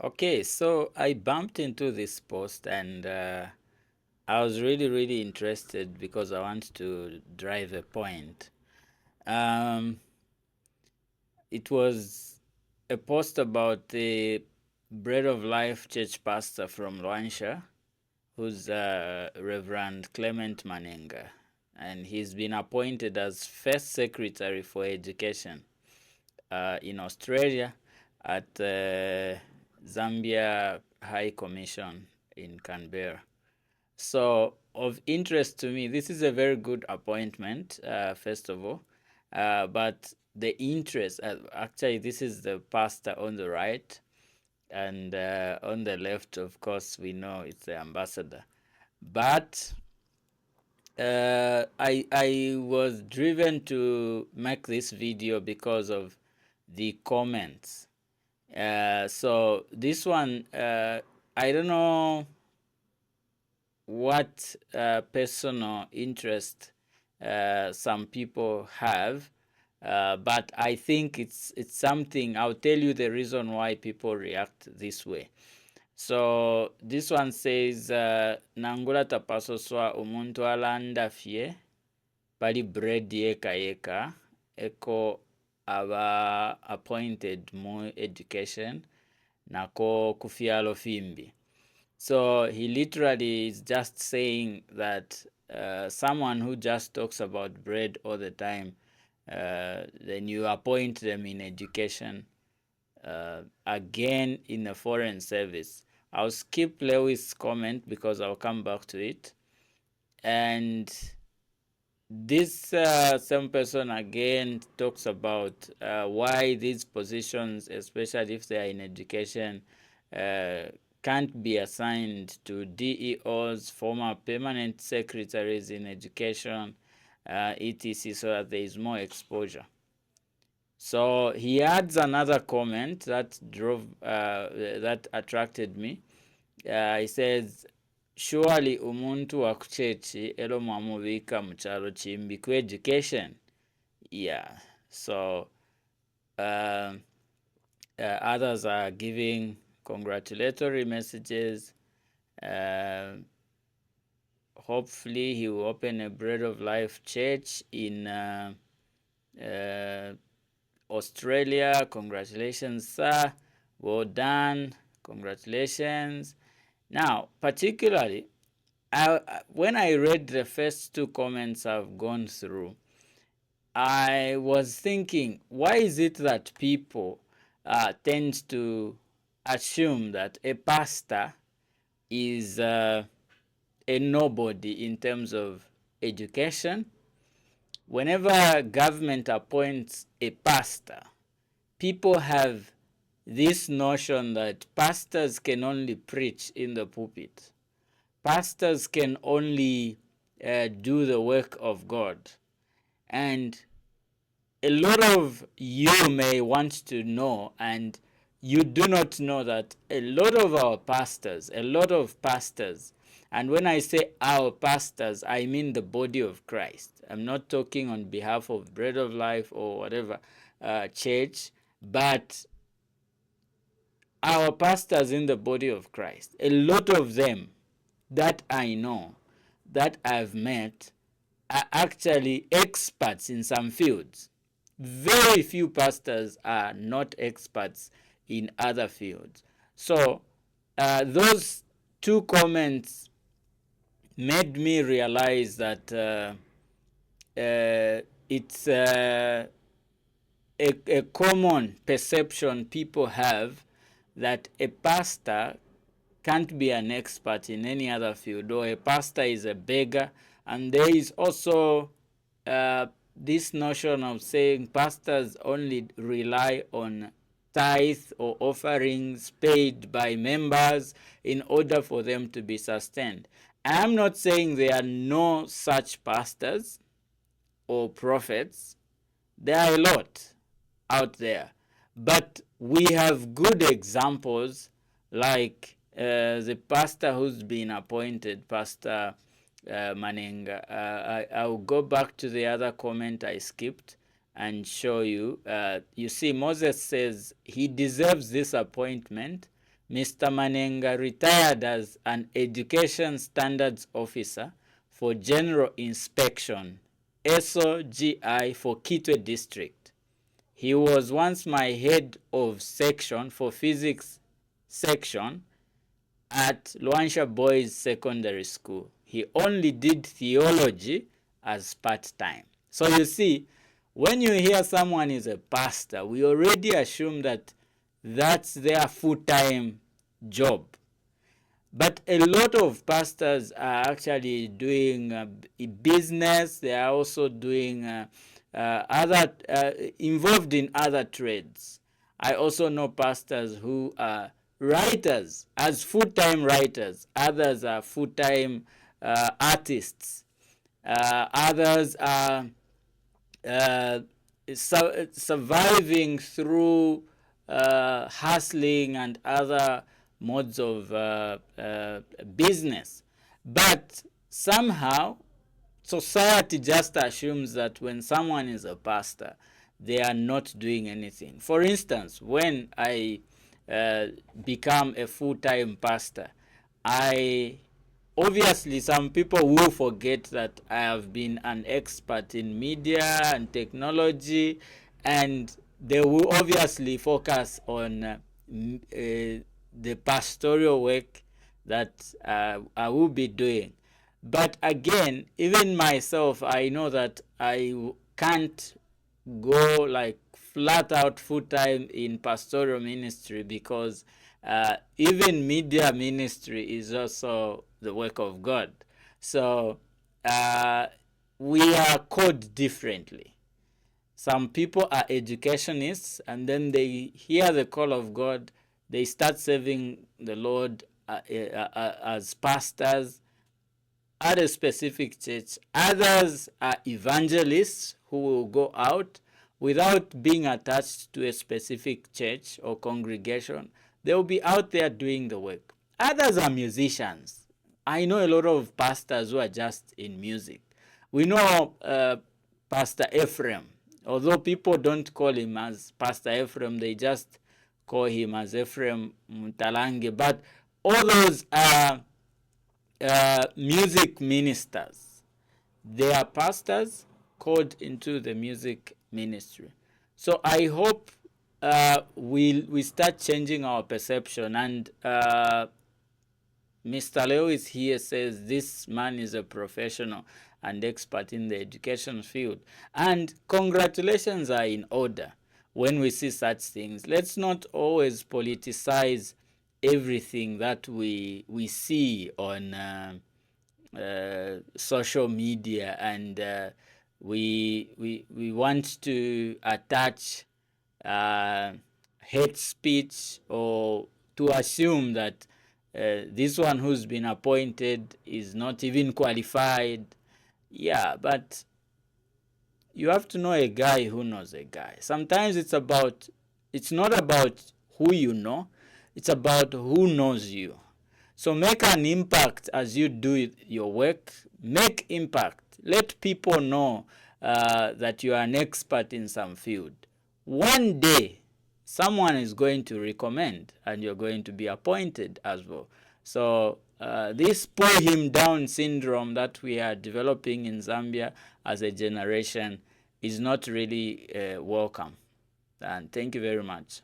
Okay, so I bumped into this post and I was really interested because I want to drive a point. Um, it was a post about the Bread of Life church pastor from Luansha, who's Reverend Clement Manenga, and he's been appointed as first secretary for education in Australia at Zambia High Commission in Canberra. So, of interest to me, this is a very good appointment, first of all. But the interest, actually, this is the pastor on the right, and on the left, of course, we know it's the ambassador. But I was driven to make this video because of the comments. So this one, I don't know what personal interest some people have, but I think it's something. I'll tell you the reason why people react this way. So this one says nangula tapasoswa umuntu alandafye pali bread yeka yeka eko aba appointed mu education nako kufialo fimbi. So he literally is just saying that someone who just talks about bread all the time, then you appoint them in education, again in a foreign service. I'll skip Lewis' comment because I'll come back to it. And this same person again talks about why these positions, especially if they are in education, can't be assigned to DEOs, former permanent secretaries in education, etc., so that there is more exposure. So he adds another comment that that attracted me. He says, surely umuntu wa kuchechi elo mwamubika mchalo chimbi ku education. Yeah. So others are giving congratulatory messages. Hopefully he will open a Bread of Life church in Australia. Congratulations, sir. Well done. Congratulations. Now, particularly, when I read the first two comments I've gone through, I was thinking, why is it that people tend to assume that a pastor is a nobody in terms of education? Whenever government appoints a pastor, people have this notion that pastors can only preach in the pulpit. Pastors can only do the work of God. And a lot of you may want to know, and you do not know that a lot of pastors, and when I say our pastors, I mean the body of Christ. I'm not talking on behalf of Bread of Life or whatever church, but our pastors in the body of Christ. A lot of them that I know, that I've met, are actually experts in some fields. Very few pastors are not experts in other fields. So those two comments made me realize that it's a common perception people have that a pastor can't be an expert in any other field, or a pastor is a beggar. And there is also this notion of saying pastors only rely on tithe or offerings paid by members in order for them to be sustained. I'm not saying there are no such pastors or prophets. There are a lot out there. But we have good examples like the pastor who's been appointed, Pastor Manenga. I'll go back to the other comment I skipped and show you. You see, Moses says he deserves this appointment Mr. Manenga retired as an Education Standards Officer for General Inspection, SOGI, for Kitwe District. He was once my head of section for physics section at Luansha Boys Secondary School. He only did theology as part-time. So you see, when you hear someone is a pastor, we already assume that that's their full-time job. But a lot of pastors are actually doing business. They are also doing involved in other trades. I also know pastors who are writers, as full-time writers. Others are full-time artists. Others are surviving through hustling and other modes of business. But somehow society just assumes that when someone is a pastor, they are not doing anything. For instance, when I become a full-time pastor, obviously some people will forget that I have been an expert in media and technology, and they will obviously focus on the pastoral work that I will be doing. But again, even myself, I know that I can't go like flat out full time in pastoral ministry, because even media ministry is also the work of God. So we are called differently. Some people are educationists, and then they hear the call of God, they start serving the Lord as pastors at a specific church. Others are evangelists who will go out without being attached to a specific church or congregation. They will be out there doing the work. Others are musicians. I know a lot of pastors who are just in music. We know Pastor Ephraim. Although people don't call him as Pastor Ephraim, they just call him as Ephraim Mtalange. But all those are music ministers. They are pastors called into the music ministry. So I hope we start changing our perception. And Mr. Lewis here says this man is a professional and expert in the education field. And congratulations are in order when we see such things. Let's not always politicize everything that we see on social media, and we want to attach hate speech, or to assume that this one who's been appointed is not even qualified. Yeah, but you have to know a guy who knows a guy. Sometimes it's not about who you know, it's about who knows you. So make an impact as you do your work. Make impact. Let people know that you are an expert in some field. One day, someone is going to recommend, and you're going to be appointed as well. So this pull him down syndrome that we are developing in Zambia as a generation is not really welcome. And thank you very much.